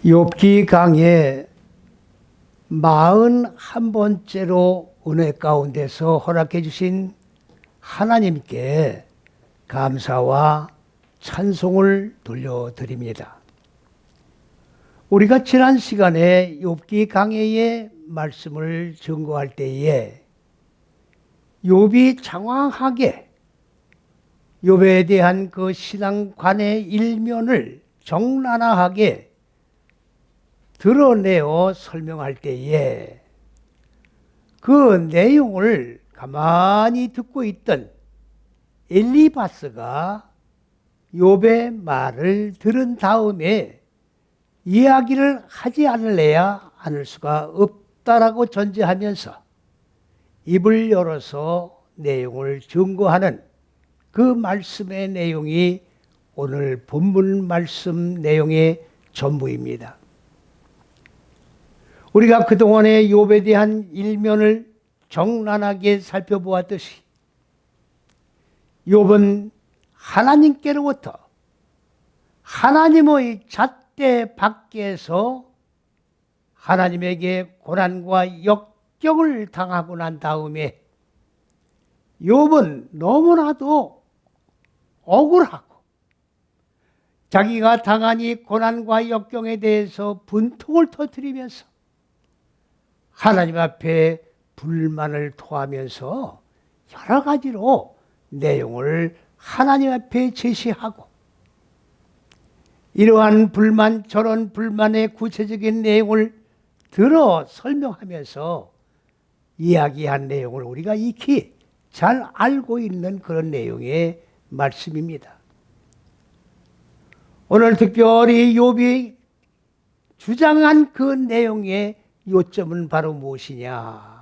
욥기 강의 41번째로 은혜 가운데서 허락해 주신 하나님께 감사와 찬송을 돌려드립니다. 우리가 지난 시간에 욥기 강해의 말씀을 증거할 때에 욥이 장황하게 욥에 대한 그 신앙관의 일면을 적나라하게 드러내어 설명할 때에 그 내용을 가만히 듣고 있던 엘리바스가 욥의 말을 들은 다음에 이야기를 하지 않을래야 않을 수가 없다라고 전제하면서 입을 열어서 내용을 증거하는 그 말씀의 내용이 오늘 본문 말씀 내용의 전부입니다. 우리가 그동안에 욥에 대한 일면을 적나라하게 살펴보았듯이 욥은 하나님께로부터 하나님의 잣대 밖에서 하나님에게 고난과 역경을 당하고 난 다음에 욥은 너무나도 억울하고 자기가 당한 이 고난과 역경에 대해서 분통을 터뜨리면서 하나님 앞에 불만을 토하면서 여러 가지로 내용을 하나님 앞에 제시하고 이러한 불만 저런 불만의 구체적인 내용을 들어 설명하면서 이야기한 내용을 우리가 익히 잘 알고 있는 그런 내용의 말씀입니다. 오늘 특별히 욥이 주장한 그 내용의 요점은 바로 무엇이냐?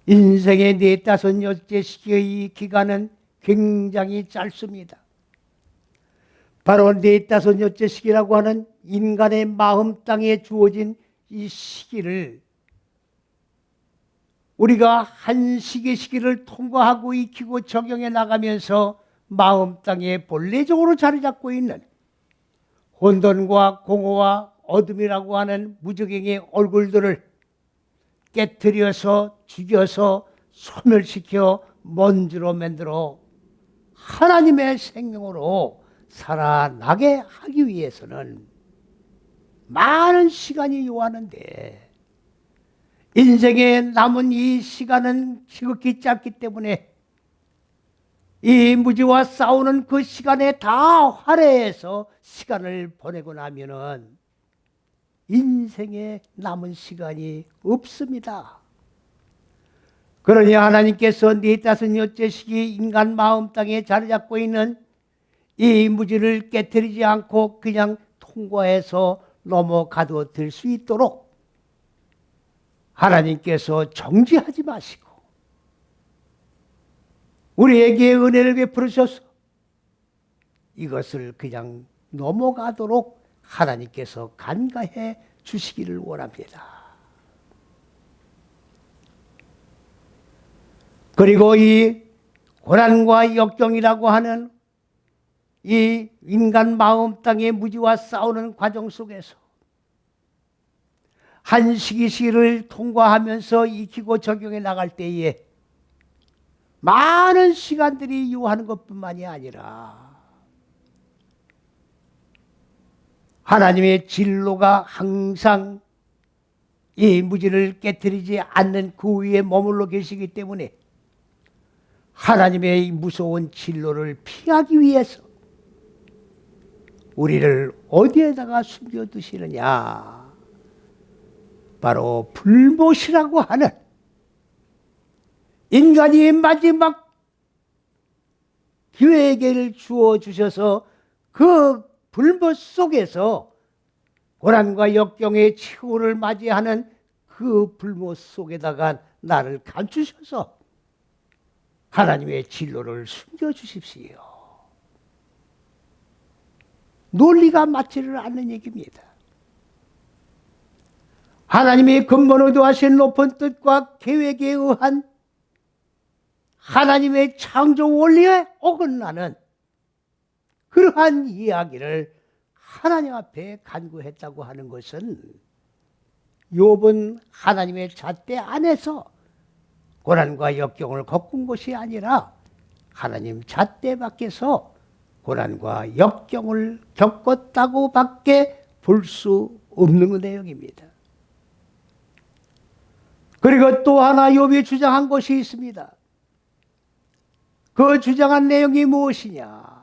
인생의 4~5 시기의 기간은 굉장히 짧습니다. 바로 4~5 시기라고 하는 인간의 마음 땅에 주어진 이 시기를 우리가 한 시기를 통과하고 익히고 적용해 나가면서 마음 땅에 본래적으로 자리 잡고 있는 혼돈과 공허와 어둠이라고 하는 무적행의 얼굴들을 깨트려서 죽여서 소멸시켜 먼지로 만들어 하나님의 생명으로 살아나게 하기 위해서는 많은 시간이 요하는데 인생에 남은 이 시간은 지극히 짧기 때문에 이 무지와 싸우는 그 시간에 다 할애해서 시간을 보내고 나면은 인생에 남은 시간이 없습니다. 그러니 하나님께서 4~5 시기 인간 마음 땅에 자리 잡고 있는 이 무지를 깨뜨리지 않고 그냥 통과해서 넘어가도 될 수 있도록 하나님께서 정지하지 마시고 우리에게 은혜를 베풀으셔서 이것을 그냥 넘어가도록 하나님께서 간과해 주시기를 원합니다. 그리고 이 고난과 역경이라고 하는 이 인간 마음 땅의 무지와 싸우는 과정 속에서 한 시기를 통과하면서 익히고 적용해 나갈 때에 많은 시간들이 요하는 것뿐만이 아니라 하나님의 진로가 항상 이 무지를 깨뜨리지 않는 그 위에 머물러 계시기 때문에 하나님의 무서운 진로를 피하기 위해서 우리를 어디에다가 숨겨두시느냐? 바로 불못이라고 하는 인간이 마지막 기회를 주어 주셔서 그 불못 속에서 고난과 역경의 치유를 맞이하는 그 불못 속에다가 나를 감추셔서 하나님의 진로를 숨겨주십시오. 논리가 맞지를 않는 얘기입니다. 하나님이 근본 의도하신 높은 뜻과 계획에 의한 하나님의 창조 원리에 어긋나는 그러한 이야기를 하나님 앞에 간구했다고 하는 것은 욥은 하나님의 잣대 안에서 고난과 역경을 겪은 것이 아니라 하나님 잣대 밖에서 고난과 역경을 겪었다고 밖에 볼 수 없는 내용입니다. 그리고 또 하나 욥이 주장한 것이 있습니다. 그 주장한 내용이 무엇이냐?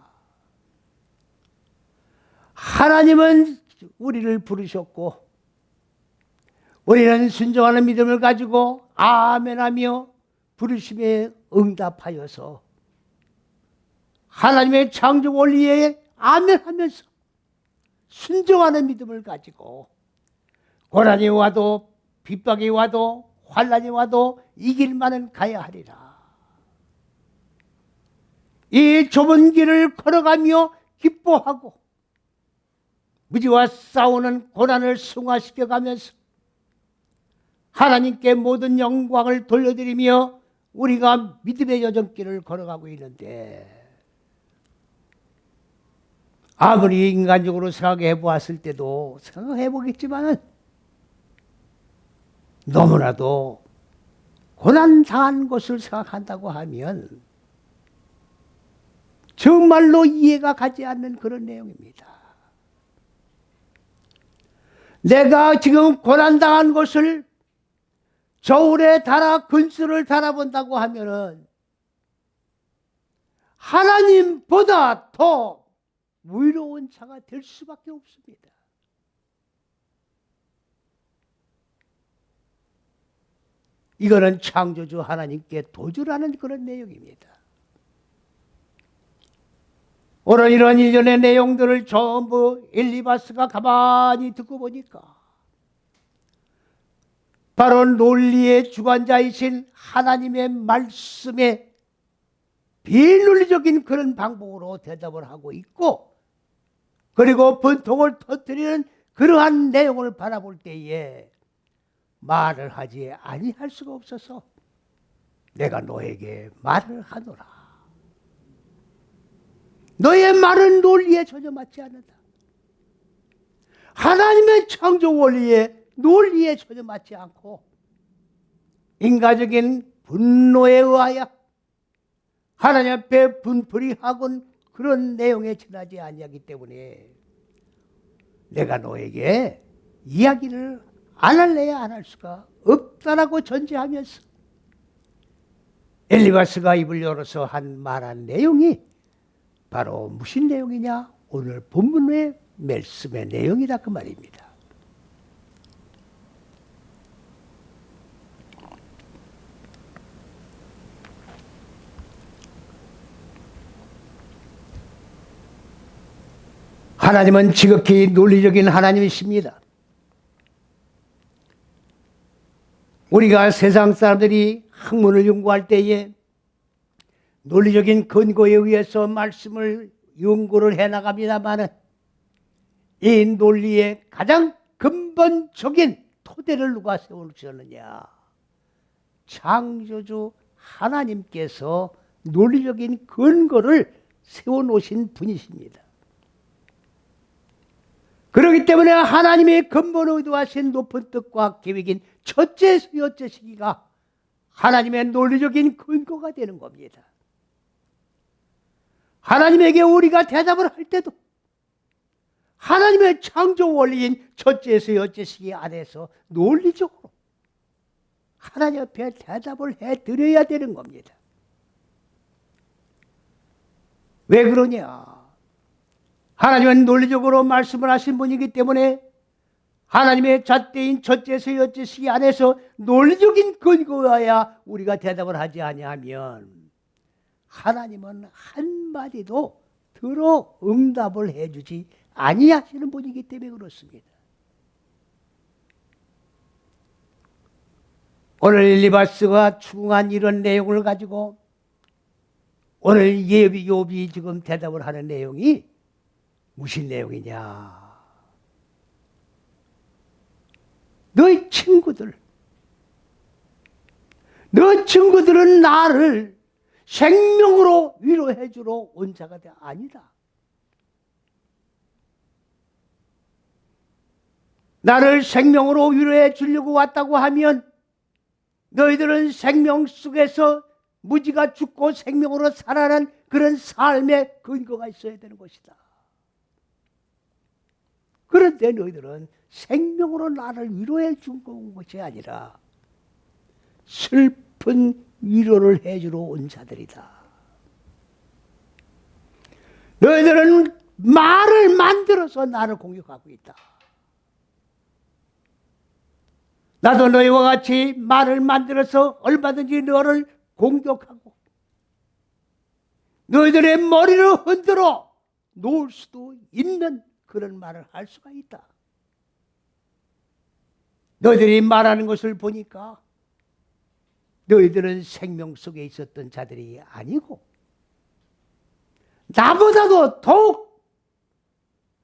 하나님은 우리를 부르셨고 우리는 순종하는 믿음을 가지고 아멘하며 부르심에 응답하여서 하나님의 창조 원리에 아멘하면서 순종하는 믿음을 가지고 고난이 와도 핍박이 와도 환난이 와도 이길만은 가야 하리라. 이 좁은 길을 걸어가며 기뻐하고 무지와 싸우는 고난을 승화시켜가면서 하나님께 모든 영광을 돌려드리며 우리가 믿음의 여정길을 걸어가고 있는데, 아무리 인간적으로 생각해 보았을 때도 생각해 보겠지만은 너무나도 고난당한 것을 생각한다고 하면 정말로 이해가 가지 않는 그런 내용입니다. 내가 지금 고난당한 것을 저울에 달아 근수를 달아본다고 하면은 하나님보다 더 위로운 자가 될 수밖에 없습니다. 이거는 창조주 하나님께 도주라는 그런 내용입니다. 오늘 이런 이전의 내용들을 전부 엘리바스가 가만히 듣고 보니까 바로 논리의 주관자이신 하나님의 말씀에 비논리적인 그런 방법으로 대답을 하고 있고, 그리고 분통을 터뜨리는 그러한 내용을 바라볼 때에 말을 하지 아니할 수가 없어서 내가 너에게 말을 하노라. 너의 말은 논리에 전혀 맞지 않는다. 하나님의 창조 원리에 논리에 전혀 맞지 않고 인간적인 분노에 의하여 하나님 앞에 분풀이하곤 그런 내용에 지나지 아니하기 때문에 내가 너에게 이야기를 안 할래야 안 할 수가 없다라고 전제하면서 엘리바스가 입을 열어서 말한 내용이 바로 무슨 내용이냐? 오늘 본문의 말씀의 내용이다 그 말입니다. 하나님은 지극히 논리적인 하나님이십니다. 우리가 세상 사람들이 학문을 연구할 때에 논리적인 근거에 의해서 말씀을 연구를 해나갑니다마는 이 논리의 가장 근본적인 토대를 누가 세워주셨느냐? 창조주 하나님께서 논리적인 근거를 세워놓으신 분이십니다. 그렇기 때문에 하나님의 근본 의도하신 높은 뜻과 계획인 첫째 여째 시기가 하나님의 논리적인 근거가 되는 겁니다. 하나님에게 우리가 대답을 할 때도 하나님의 창조 원리인 첫째에서 여째 시기 안에서 논리적으로 하나님 앞에 대답을 해드려야 되는 겁니다. 왜 그러냐? 하나님은 논리적으로 말씀을 하신 분이기 때문에 하나님의 잣대인 첫째에서 여째 시기 안에서 논리적인 근거여야 우리가 대답을 하지 아니하면 하나님은 한마디도 들어 응답을 해주지 아니하시는 분이기 때문에 그렇습니다. 오늘 엘리바스가 추궁한 이런 내용을 가지고 오늘 욥이 지금 대답을 하는 내용이 무슨 내용이냐? 너희 친구들은 나를 생명으로 위로해 주러 온 자가 아니다. 나를 생명으로 위로해 주려고 왔다고 하면 너희들은 생명 속에서 무지가 죽고 생명으로 살아난 그런 삶의 근거가 있어야 되는 것이다. 그런데 너희들은 생명으로 나를 위로해 준 것이 아니라 슬픈 위로를 해주러 온 자들이다. 너희들은 말을 만들어서 나를 공격하고 있다. 나도 너희와 같이 말을 만들어서 얼마든지 너를 공격하고 너희들의 머리를 흔들어 놓을 수도 있는 그런 말을 할 수가 있다. 너희들이 말하는 것을 보니까 너희들은 생명 속에 있었던 자들이 아니고 나보다도 더욱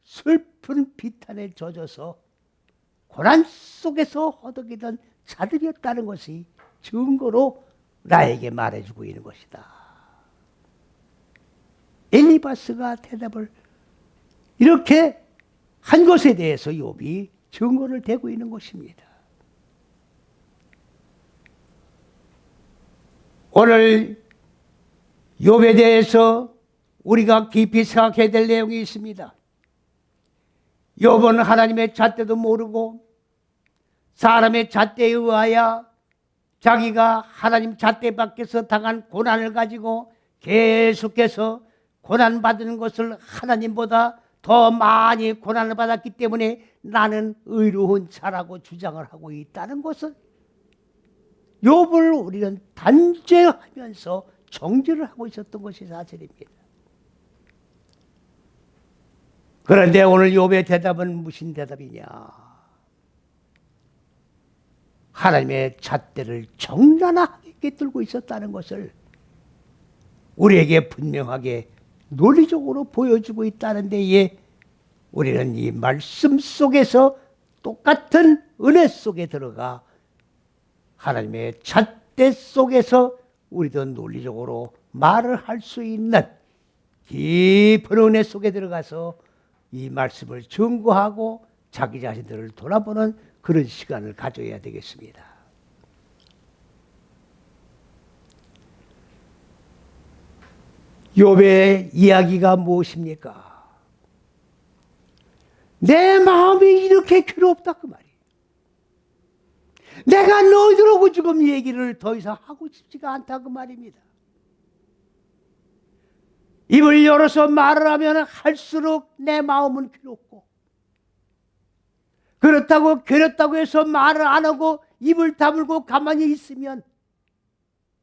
슬픈 비탄에 젖어서 고난 속에서 허덕이던 자들이었다는 것이 증거로 나에게 말해주고 있는 것이다. 엘리바스가 대답을 이렇게 한 것에 대해서 욥이 증거를 대고 있는 것입니다. 오늘 욥에 대해서 우리가 깊이 생각해야 될 내용이 있습니다. 욥은 하나님의 잣대도 모르고 사람의 잣대에 의하여 자기가 하나님 잣대 밖에서 당한 고난을 가지고 계속해서 고난받는 것을 하나님보다 더 많이 고난을 받았기 때문에 나는 의로운 자라고 주장을 하고 있다는 것을 욥을 우리는 단죄하면서 정죄를 하고 있었던 것이 사실입니다. 그런데 오늘 욥의 대답은 무슨 대답이냐? 하나님의 잣대를 정나하게 들고 있었다는 것을 우리에게 분명하게 논리적으로 보여주고 있다는 데에 우리는 이 말씀 속에서 똑같은 은혜 속에 들어가 하나님의 잣대 속에서 우리도 논리적으로 말을 할 수 있는 깊은 은혜 속에 들어가서 이 말씀을 증거하고 자기 자신들을 돌아보는 그런 시간을 가져야 되겠습니다. 욥의 이야기가 무엇입니까? 내 마음이 이렇게 괴롭다 그 말이에요. 내가 너희들하고 지금 얘기를 더 이상 하고 싶지가 않다 그 말입니다. 입을 열어서 말을 하면 할수록 내 마음은 괴롭고 그렇다고 괴롭다고 해서 말을 안 하고 입을 다물고 가만히 있으면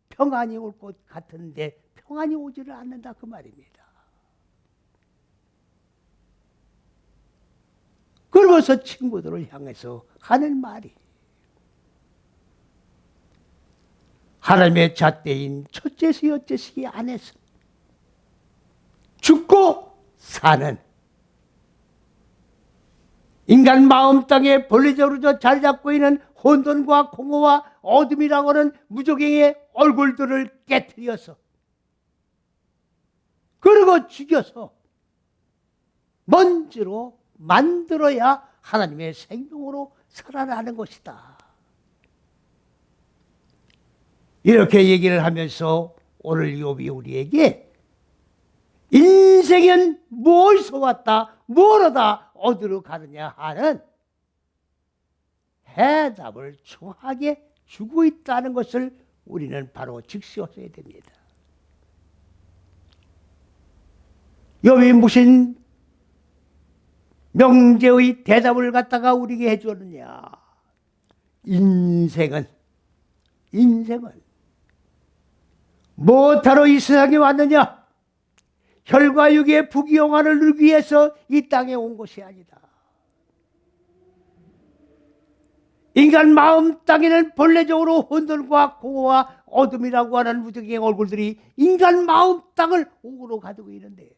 평안이 올 것 같은데 평안이 오지를 않는다 그 말입니다. 그러면서 친구들을 향해서 하는 말이 하나님의 잣대인 첫째시 여째시기 안에서 죽고 사는 인간 마음 땅에 본래적으로 자리 잡고 있는 혼돈과 공허와 어둠이라고 하는 무적행의 얼굴들을 깨트려서 그리고 죽여서 먼지로 만들어야 하나님의 생명으로 살아나는 것이다. 이렇게 얘기를 하면서 오늘 욥이 우리에게 인생은 무엇에서 왔다, 뭐로다, 어디로 가느냐 하는 해답을 정확하게 주고 있다는 것을 우리는 바로 직시하셔야 됩니다. 욥이 무슨 명제의 대답을 갖다가 우리에게 해주느냐? 인생은 무엇하러 이 세상에 왔느냐? 혈과 육의 부귀영화를 누리기 위해서 이 땅에 온 것이 아니다. 인간 마음 땅에는 본래적으로 혼돈과 공허와 어둠이라고 하는 무적의 얼굴들이 인간 마음 땅을 옥으로 가지고 있는데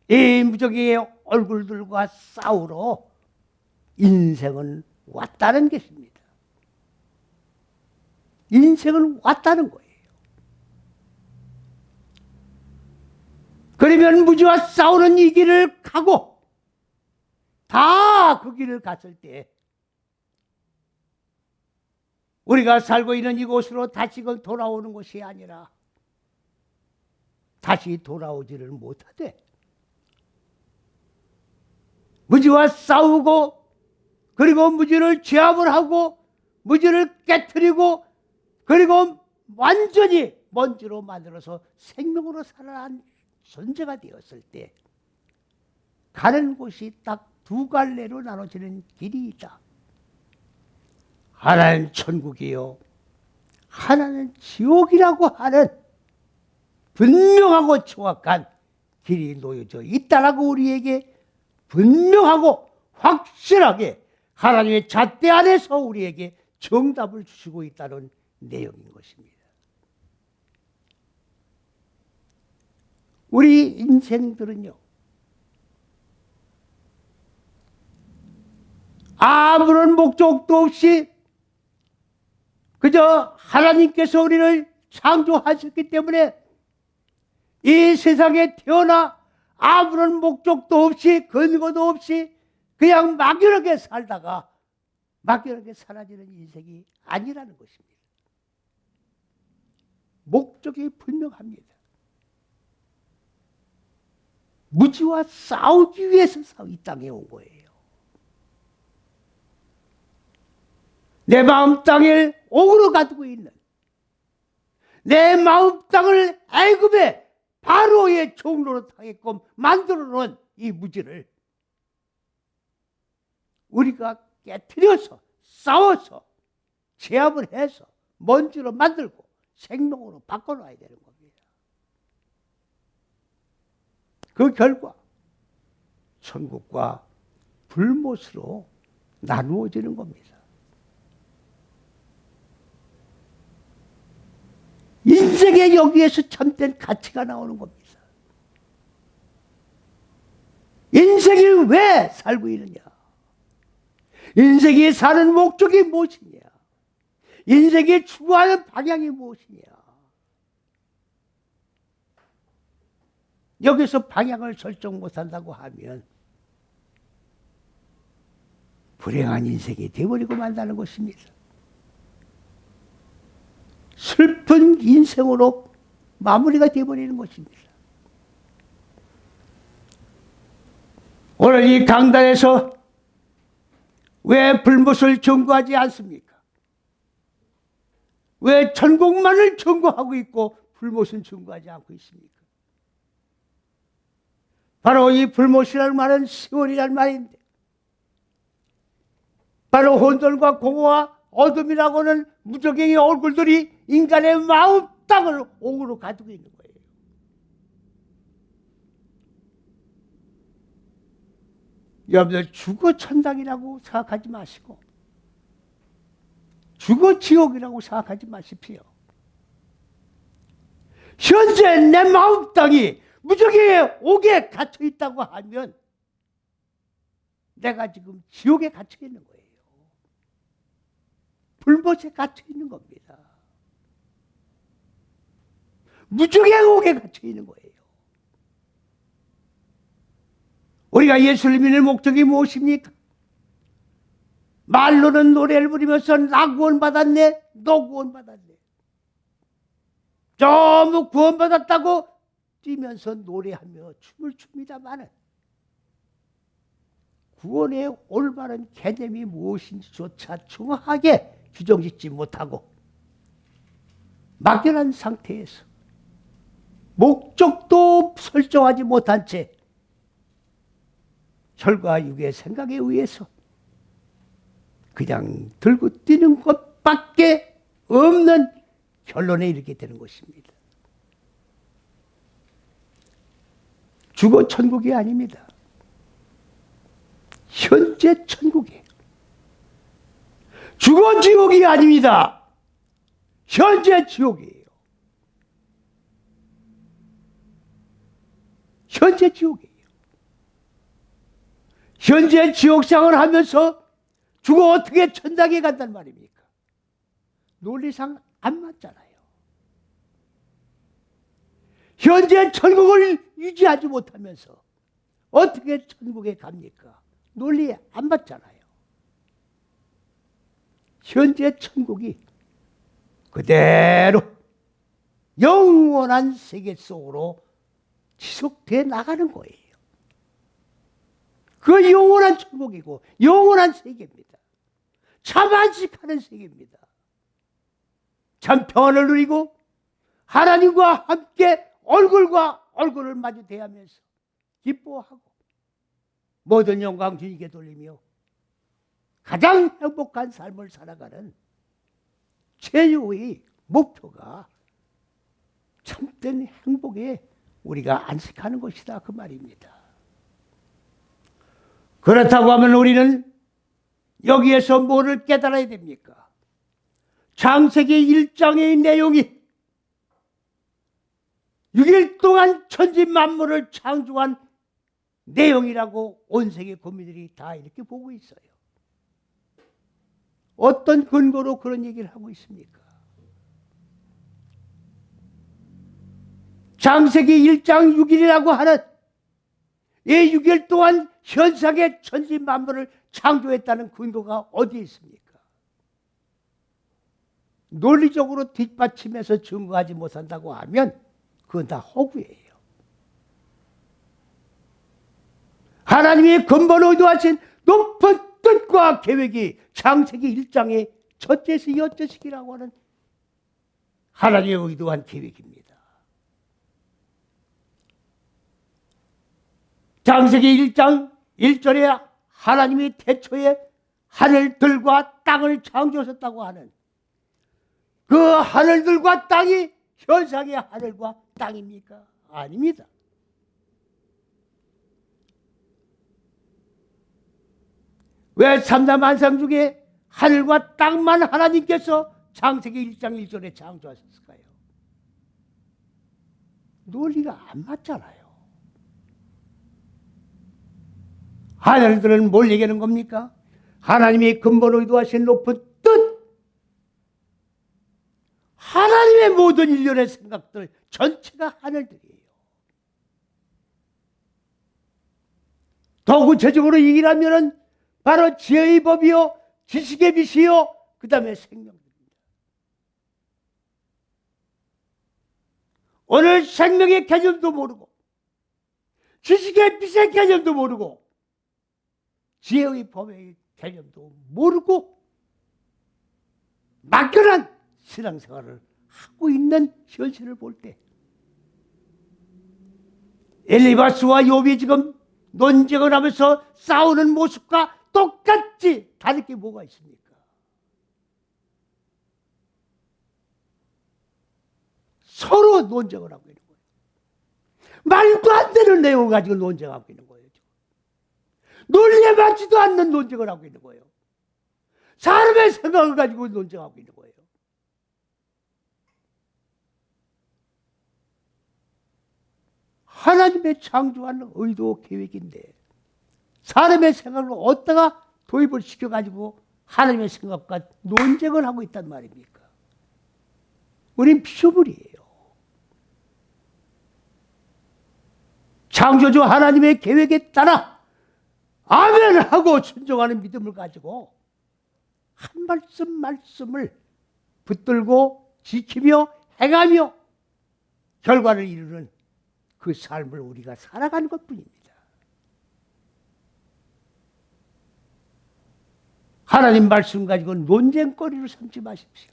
이 무적의 얼굴들과 싸우러 인생은 왔다는 것입니다. 인생은 왔다는 거예요. 그러면 무지와 싸우는 이 길을 가고 다 그 길을 갔을 때 우리가 살고 있는 이곳으로 다시금 돌아오는 것이 아니라 다시 돌아오지를 못하되 무지와 싸우고 그리고 무지를 제압을 하고 무지를 깨트리고 그리고 완전히 먼지로 만들어서 생명으로 살아난 존재가 되었을 때 가는 곳이 딱 두 갈래로 나눠지는 길이 있다. 하나는 천국이요, 하나는 지옥이라고 하는 분명하고 정확한 길이 놓여져 있다라고 우리에게 분명하고 확실하게 하나님의 잣대 안에서 우리에게 정답을 주시고 있다는 내용인 것입니다. 우리 인생들은요, 아무런 목적도 없이 그저 하나님께서 우리를 창조하셨기 때문에 이 세상에 태어나 아무런 목적도 없이 근거도 없이 그냥 막연하게 살다가 막연하게 사라지는 인생이 아니라는 것입니다. 목적이 분명합니다. 무지와 싸우기 위해서 이 땅에 온 거예요. 내 마음 땅을 옥으로 가두고 있는, 내 마음 땅을 애굽의 바로의 종로로 하게끔 만들어 놓은 이 무지를 우리가 깨트려서 싸워서 제압을 해서 먼지로 만들고 생명으로 바꿔놔야 되는 겁니다. 그 결과 천국과 불못으로 나누어지는 겁니다. 인생에 여기에서 참된 가치가 나오는 겁니다. 인생이 왜 살고 있느냐? 인생이 사는 목적이 무엇이냐? 인생이 추구하는 방향이 무엇이냐? 여기서 방향을 설정 못한다고 하면 불행한 인생이 되어버리고 만다는 것입니다. 슬픈 인생으로 마무리가 되어버리는 것입니다. 오늘 이 강단에서 왜 불못을 전구하지 않습니까? 왜 천국만을 전구하고 있고 불못은 전구하지 않고 있습니까? 바로 이 불못이라는 말은 시온이라는 말인데, 바로 혼돈과 공허와 어둠이라고 하는 무적행의 얼굴들이 인간의 마음 땅을 옥으로 가두고 있는 거예요. 여러분들 죽어 천당이라고 생각하지 마시고 죽어 지옥이라고 생각하지 마십시오. 현재 내 마음 땅이 무적행의 옥에 갇혀 있다고 하면 내가 지금 지옥에 갇혀 있는 거예요. 불못에 갇혀 있는 겁니다. 무적행옥에 갇혀 있는 거예요. 우리가 예수를 믿는 목적이 무엇입니까? 말로는 노래를 부르면서 나 구원받았네, 너 구원받았네. 너무 구원받았다고 뛰면서 노래하며 춤을 춥니다마는 구원의 올바른 개념이 무엇인지조차 정확하게 규정짓지 못하고 막연한 상태에서 목적도 설정하지 못한 채 혈과 육의 생각에 의해서 그냥 들고 뛰는 것밖에 없는 결론에 이르게 되는 것입니다. 죽어 천국이 아닙니다. 현재 천국이에요. 죽어 지옥이 아닙니다. 현재 지옥이에요. 현재 지옥이에요. 현재 지옥상을 하면서 죽어 어떻게 천당에 간단 말입니까? 논리상 안 맞잖아요. 현재 천국을 유지하지 못하면서 어떻게 천국에 갑니까? 논리에 안 맞잖아요. 현재 천국이 그대로 영원한 세계 속으로 지속되어 나가는 거예요. 그 영원한 천국이고 영원한 세계입니다. 참 안식하는 세계입니다. 참 평안을 누리고 하나님과 함께 얼굴과 얼굴을 마주 대하면서 기뻐하고 모든 영광 주님께 돌리며 가장 행복한 삶을 살아가는 최후의 목표가 참된 행복에 우리가 안식하는 것이다, 그 말입니다. 그렇다고 하면 우리는 여기에서 뭐를 깨달아야 됩니까? 창세기 1장의 내용이 6일 동안 천지 만물을 창조한 내용이라고 온 세계 국민들이 다 이렇게 보고 있어요. 어떤 근거로 그런 얘기를 하고 있습니까? 창세기 1장 6일이라고 하는 이 6일 동안 현상의 천지 만물을 창조했다는 근거가 어디에 있습니까? 논리적으로 뒷받침해서 증거하지 못한다고 하면 그건 다 허구예요. 하나님이 근본 의도하신 높은 뜻과 계획이 창세기 1장의 첫째서 여째식이라고 하는 하나님의 의도한 계획입니다. 창세기 1장 1절에 하나님이 태초에 하늘들과 땅을 창조하셨다고 하는 그 하늘들과 땅이 현상의 하늘과 땅입니까? 아닙니다. 왜 삼자만상 중에 하늘과 땅만 하나님께서 창세기 1장 1절에 창조하셨을까요? 논리가 안 맞잖아요. 하늘들은 뭘 얘기하는 겁니까? 하나님이 근본 의도하신 높은 뜻, 하나님의 모든 일련의 생각들 전체가 하늘들이에요. 더 구체적으로 얘기하면 바로 지혜의 법이요, 지식의 빛이요, 그 다음에 생명입니다. 오늘 생명의 개념도 모르고 지식의 빛의 개념도 모르고 지혜의 법의 개념도 모르고 막연한 신앙생활을 하고 있는 현실을 볼 때 엘리바스와 욥이 지금 논쟁을 하면서 싸우는 모습과 똑같이 다를 게 뭐가 있습니까? 서로 논쟁을 하고 있는 거예요. 말도 안 되는 내용을 가지고 논쟁하고 있는 거예요. 논리에 맞지도 않는 논쟁을 하고 있는 거예요. 사람의 생각을 가지고 논쟁하고 있는 거예요. 하나님의 창조하는 의도 계획인데 사람의 생각을 어디다가 도입을 시켜가지고 하나님의 생각과 논쟁을 하고 있단 말입니까? 우린 피조물이에요. 창조주 하나님의 계획에 따라 아멘하고 순종하는 믿음을 가지고 한 말씀을 붙들고 지키며 행하며 결과를 이루는 그 삶을 우리가 살아가는 것뿐입니다. 하나님 말씀 가지고 논쟁거리로 삼지 마십시오.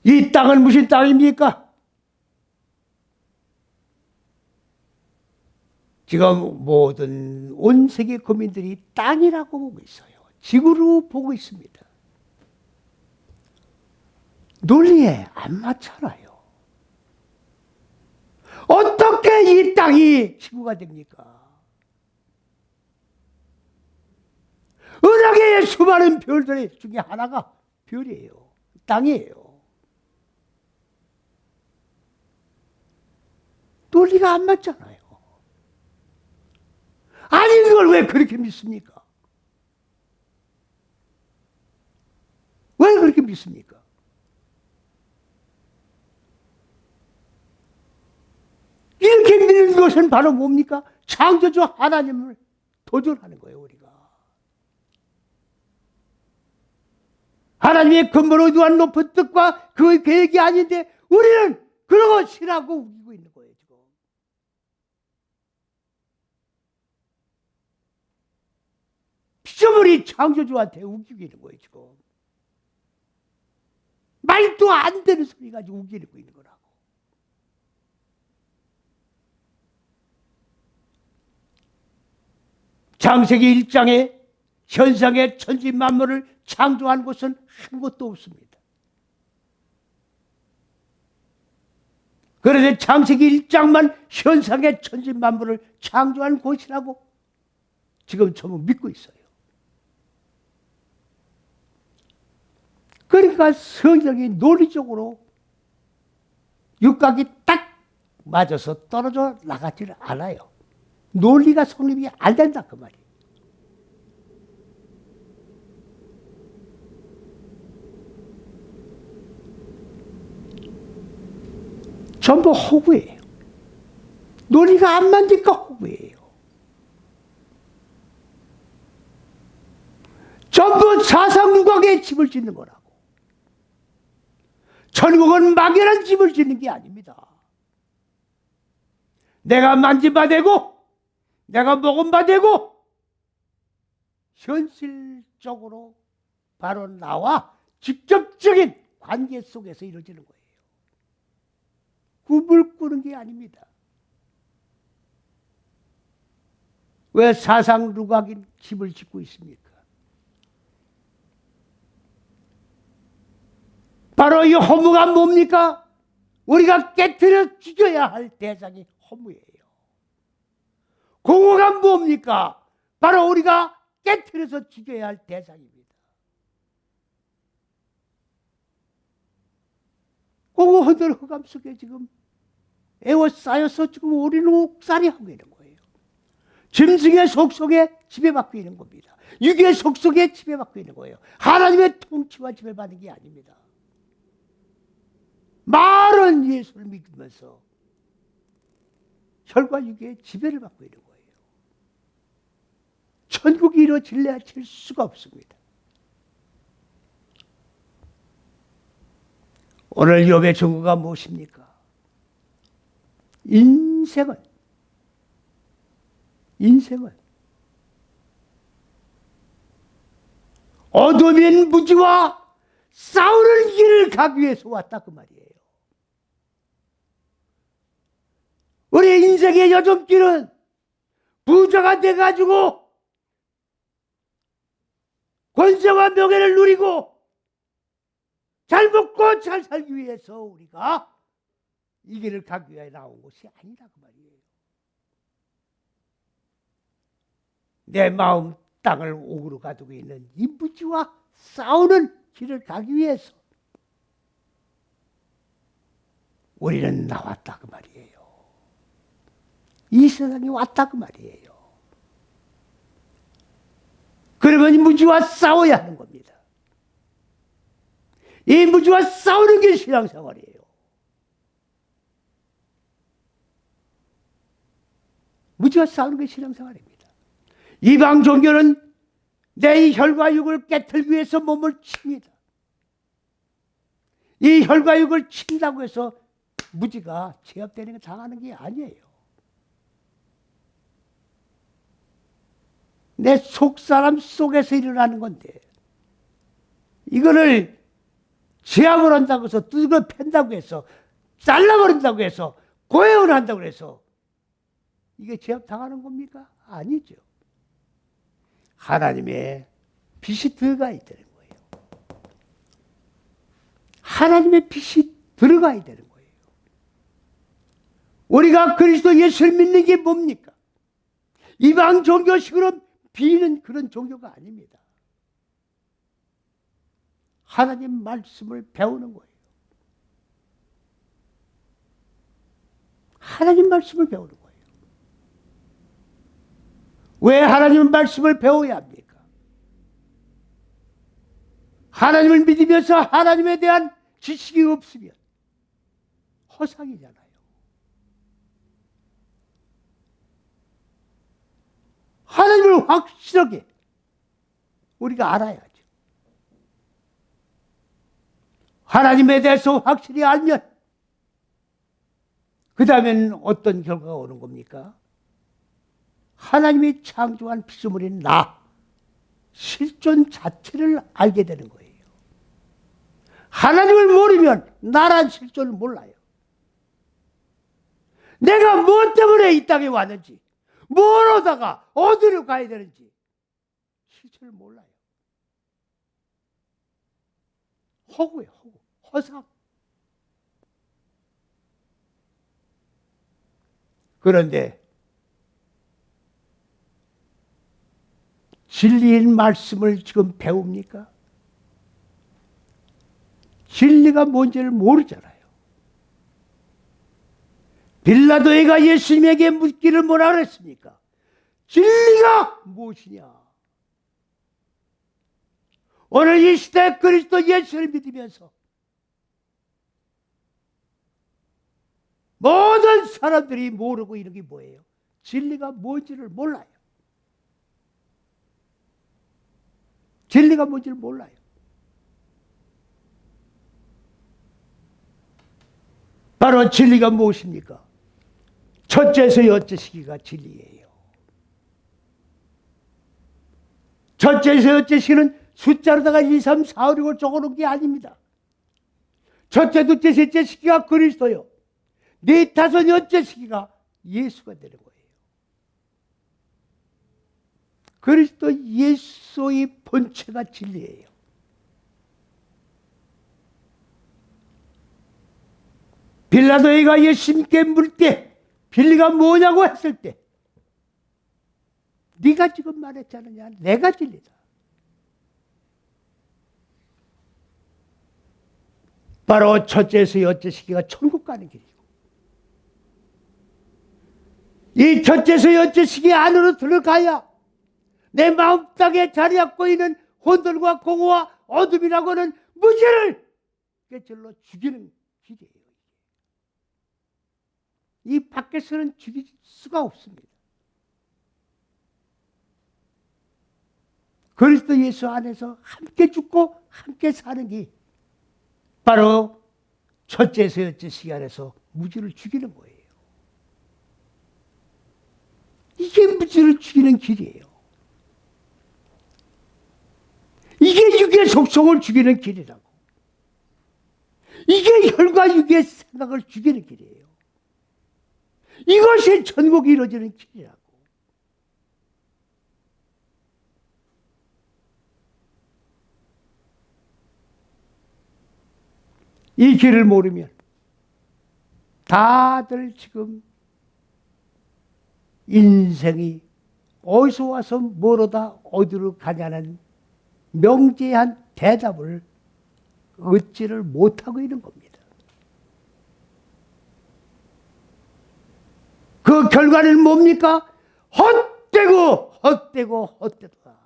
이 땅은 무슨 땅입니까? 지금 모든 온 세계 국민들이 땅이라고 보고 있어요. 지구로 보고 있습니다. 논리에 안 맞잖아요. 어떻게 이 땅이 지구가 됩니까? 은하계의 수많은 별들 중에 하나가 별이에요. 땅이에요. 논리가 안 맞잖아요. 아닌 걸 왜 그렇게 믿습니까? 왜 그렇게 믿습니까? 이렇게 믿는 이것은 바로 뭡니까? 창조주 하나님을 도전하는 거예요, 우리가. 하나님의 근본을 위한 높은 뜻과 그의 계획이 아닌데 우리는 그런 거 싫어하고 우기고 있는 거예요, 지금. 피조물이 창조주한테 우기고 있는 거예요, 지금. 말도 안 되는 소리 가지고 우기고 있는 거라고. 창세기 1장에 현상의 천지 만물을 창조한 곳은 한 곳도 없습니다. 그런데 창세기 1장만 현상의 천지 만물을 창조한 곳이라고 지금 전부 믿고 있어요. 그러니까 성경이 논리적으로 육각이 딱 맞아서 떨어져 나가지를 않아요. 논리가 성립이 안 된다 그 말이에요. 전부 허구예요. 논리가 안 맞으니까 허구예요. 전부 사상 누각의 집을 짓는 거라고. 천국은 막연한 집을 짓는 게 아닙니다. 내가 만진 바 되고 내가 먹은 바 되고 현실적으로 바로 나와 직접적인 관계 속에서 이루어지는 거예요. 꿈을 꾸는 게 아닙니다. 왜 사상 누각인 집을 짓고 있습니까? 바로 이 허무가 뭡니까? 우리가 깨트려 죽여야 할 대상이 허무예요. 공허가 뭡니까? 바로 우리가 깨트려서 죽여야 할 대상입니다. 공허한 흑암 속에 지금 에워싸여서 지금 우리는 옥살이 하고 있는 거예요. 짐승의 속속에 지배받고 있는 겁니다. 육의 속속에 지배받고 있는 거예요. 하나님의 통치와 지배받는 게 아닙니다. 말은 예수를 믿으면서 혈과 육의 지배를 받고 있는 거예요. 천국이 이루어질래야 질 수가 없습니다. 오늘 욥의 증거가 무엇입니까? 인생은 어둠인 무지와 싸우는 길을 가기 위해서 왔다 그 말이에요. 우리 인생의 여정길은 부자가 돼가지고 권세와 명예를 누리고 잘 먹고 잘 살기 위해서 우리가 이 길을 가기 위해 나온 것이 아니다 그 말이에요. 내 마음 땅을 옥으로 가두고 있는 이 무지와 싸우는 길을 가기 위해서 우리는 나왔다 그 말이에요. 이 세상에 왔다 그 말이에요. 그러면 이 무지와 싸워야 하는 겁니다. 이 무지와 싸우는 게 신앙생활이에요. 무지와 싸우는 게 신앙생활입니다. 이방 종교는 내 혈과 육을 깨트리기 위해서 몸을 칩니다. 이 혈과 육을 친다고 해서 무지가 제압되는 거 당하는 게 아니에요. 내 속사람 속에서 일어나는 건데 이거를 제압을 한다고 해서 뜯어 팬다고 해서 잘라버린다고 해서 고해를 한다고 해서 이게 제압 당하는 겁니까? 아니죠. 하나님의 빛이 들어가야 되는 거예요. 하나님의 빛이 들어가야 되는 거예요. 우리가 그리스도 예수를 믿는 게 뭡니까? 이방 종교식으로 비는 그런 종교가 아닙니다. 하나님 말씀을 배우는 거예요. 하나님 말씀을 배우는 거예요. 왜 하나님 말씀을 배워야 합니까? 하나님을 믿으면서 하나님에 대한 지식이 없으면 허상이잖아요. 이걸 확실하게 우리가 알아야죠. 하나님에 대해서 확실히 알면 그 다음에는 어떤 결과가 오는 겁니까? 하나님이 창조한 피조물인 나, 실존 자체를 알게 되는 거예요. 하나님을 모르면 나란 실존을 몰라요. 내가 무엇 때문에 이 땅에 왔는지, 뭘 하다가 어디로 가야 되는지 실체를 몰라요. 허구예요, 허구. 허상. 그런데 진리의 말씀을 지금 배웁니까? 진리가 뭔지를 모르잖아요. 빌라도가 예수님에게 묻기를 뭐라 그랬습니까? 진리가 무엇이냐? 오늘 이 시대 그리스도 예수를 믿으면서 모든 사람들이 모르고 있는 게 뭐예요? 진리가 뭔지를 몰라요. 진리가 뭔지를 몰라요. 바로 진리가 무엇입니까? 첫째에서 여째시기가 진리예요. 첫째에서 여째시기는 숫자로다가 2, 3, 4, 5, 6을 적어놓은 게 아닙니다. 첫째, 둘째, 셋째 시기가 그리스도요. 네, 다섯, 여째 시기가 예수가 되는 거예요. 그리스도 예수의 본체가 진리예요. 빌라도가 예수님께 물 때 진리가 뭐냐고 했을 때 네가 지금 말했잖느냐, 내가 진리다. 바로 첫째에서 여째 시기가 천국 가는 길이고, 이 첫째에서 여째 시기 안으로 들어가야 내 마음 땅에 자리 잡고 있는 혼돈과 공허와 어둠이라고 하는 무지를 깨질러 죽이는 길이에요. 이 밖에서는 죽일 수가 없습니다. 그리스도 예수 안에서 함께 죽고 함께 사는 게 바로 첫째에서 여째 시간에서 무지를 죽이는 거예요. 이게 무지를 죽이는 길이에요. 이게 육의 속성을 죽이는 길이라고. 이게 혈과 육의 생각을 죽이는 길이에요. 이것이 천국이 이루어지는 길이라고. 이 길을 모르면 다들 지금 인생이 어디서 와서 뭐로다 어디로 가냐는 명제한 대답을 얻지를 못하고 있는 겁니다. 그 결과는 뭡니까? 헛되고 헛되고 헛되다.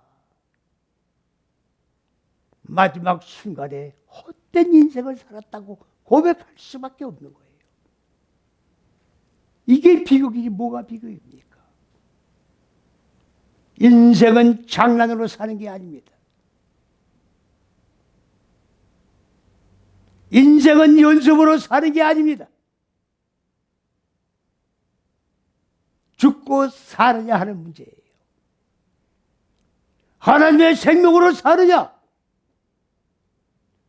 마지막 순간에 헛된 인생을 살았다고 고백할 수밖에 없는 거예요. 이게 비극이지 뭐가 비극입니까? 인생은 장난으로 사는 게 아닙니다. 인생은 연습으로 사는 게 아닙니다. 죽고 사느냐 하는 문제예요. 하나님의 생명으로 사느냐,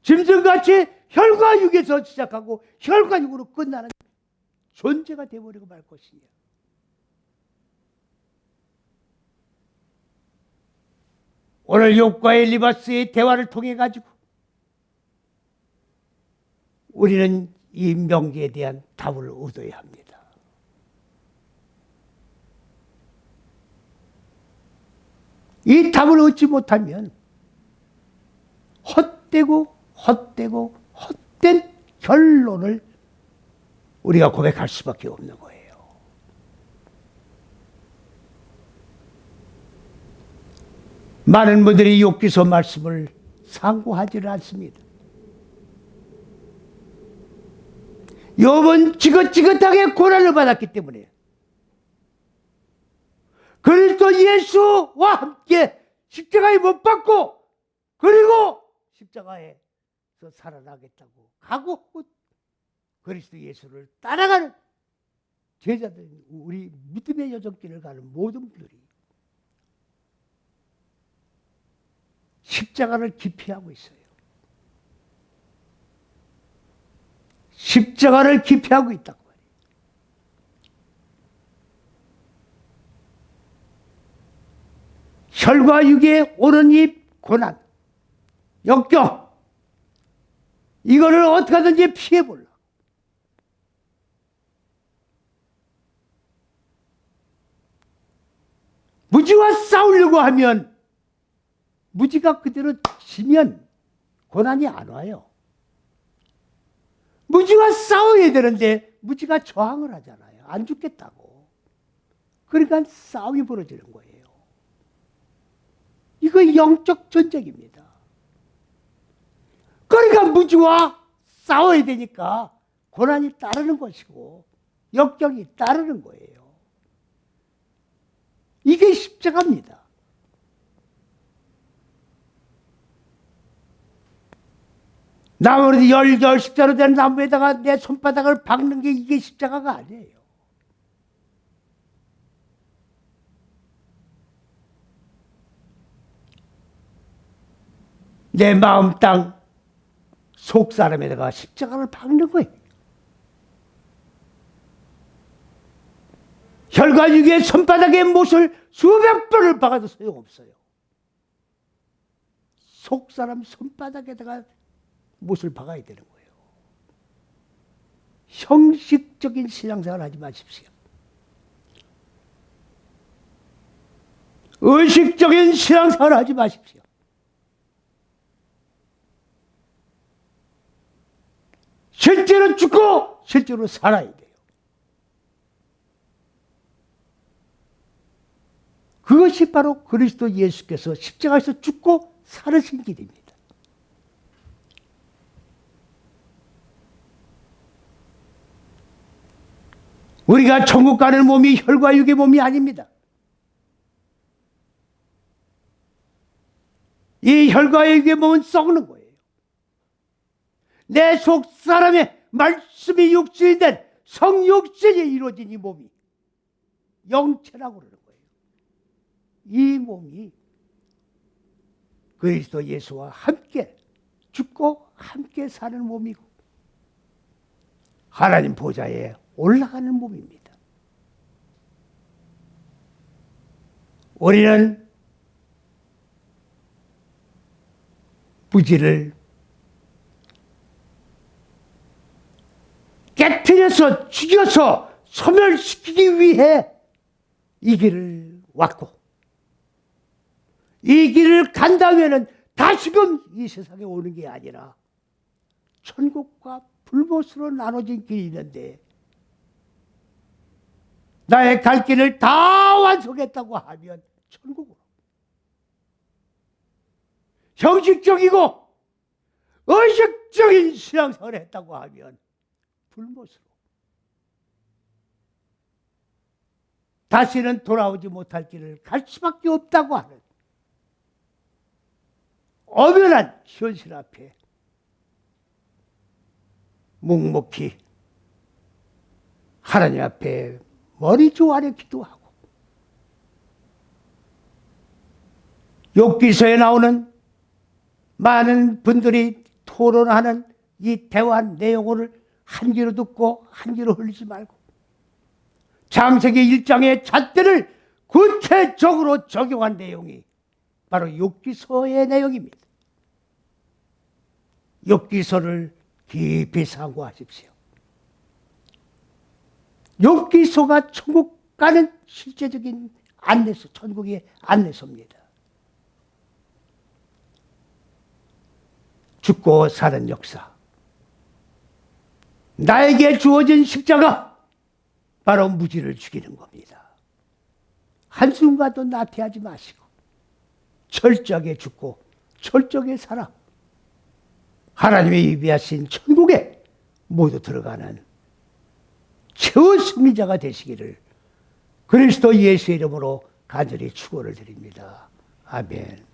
짐승같이 혈과 육에서 시작하고 혈과 육으로 끝나는 존재가 되어버리고 말 것이냐. 오늘 욥과 엘리바스의 대화를 통해 가지고 우리는 이 명제에 대한 답을 얻어야 합니다. 이 답을 얻지 못하면 헛되고 헛되고 헛된 결론을 우리가 고백할 수밖에 없는 거예요. 많은 분들이 욥기서 말씀을 상고하지를 않습니다. 욥은 지긋지긋하게 고난을 받았기 때문에 그리스도 예수와 함께 십자가에 못 박고 그리고 십자가에서 살아나겠다고 각오하고 그리스도 예수를 따라가는 제자들, 우리 믿음의 여정길을 가는 모든 분들이 십자가를 기피하고 있어요. 십자가를 기피하고 있다고 말이에요. 혈과 육에 오는 이 고난, 역경, 이거를 어떻게 하든지 피해보려고. 무지와 싸우려고 하면 무지가 그대로 지면 고난이 안 와요. 무지와 싸워야 되는데 무지가 저항을 하잖아요. 안 죽겠다고. 그러니까 싸움이 벌어지는 거예요. 이거 영적 전쟁입니다. 그러니까 무지와 싸워야 되니까 고난이 따르는 것이고 역경이 따르는 거예요. 이게 십자가입니다. 나무로 열 십자로 된 나무에다가 내 손바닥을 박는 게 이게 십자가가 아니에요. 내 마음 땅 속 사람에다가 십자가를 박는 거예요. 혈과 육의 손바닥에 못을 수백 번을 박아도 소용없어요. 속 사람 손바닥에다가 못을 박아야 되는 거예요. 형식적인 신앙생활 하지 마십시오. 의식적인 신앙생활 하지 마십시오. 실제로 죽고 실제로 살아야 돼요. 그것이 바로 그리스도 예수께서 십자가에서 죽고 살으신 길입니다. 우리가 천국 가는 몸이 혈과 육의 몸이 아닙니다. 이 혈과 육의 몸은 썩는 거예요. 내 속 사람의 말씀이 육신이 된 성육신이 이루어진 이 몸이 영체라고 그러는 거예요. 이 몸이 그리스도 예수와 함께 죽고 함께 사는 몸이고 하나님 보좌에 올라가는 몸입니다. 우리는 무지를 깨트려서 죽여서 소멸시키기 위해 이 길을 왔고 이 길을 간다면은 다시금 이 세상에 오는 게 아니라 천국과 불못으로 나눠진 길이 있는데 나의 갈 길을 다 완성했다고 하면 천국으로, 형식적이고 의식적인 신앙생활을 했다고 하면 불못으로 다시는 돌아오지 못할 길을 갈 수밖에 없다고 하는 엄연한 현실 앞에 묵묵히 하나님 앞에 머리 조아려 기도하고 욥기서에 나오는 많은 분들이 토론하는 이 대화 내용을 한 귀로 듣고 한 귀로 흘리지 말고 창세기 1장의 잣대를 구체적으로 적용한 내용이 바로 욥기서의 내용입니다. 욥기서를 깊이 상고하십시오. 욥기서가 천국 가는 실제적인 안내서, 천국의 안내서입니다. 죽고 사는 역사, 나에게 주어진 십자가, 바로 무지를 죽이는 겁니다. 한순간도 나태하지 마시고 철저하게 죽고 철저하게 살아 하나님의 예비하신 천국에 모두 들어가는 최후 승리자가 되시기를 그리스도 예수의 이름으로 간절히 축원을 드립니다. 아멘.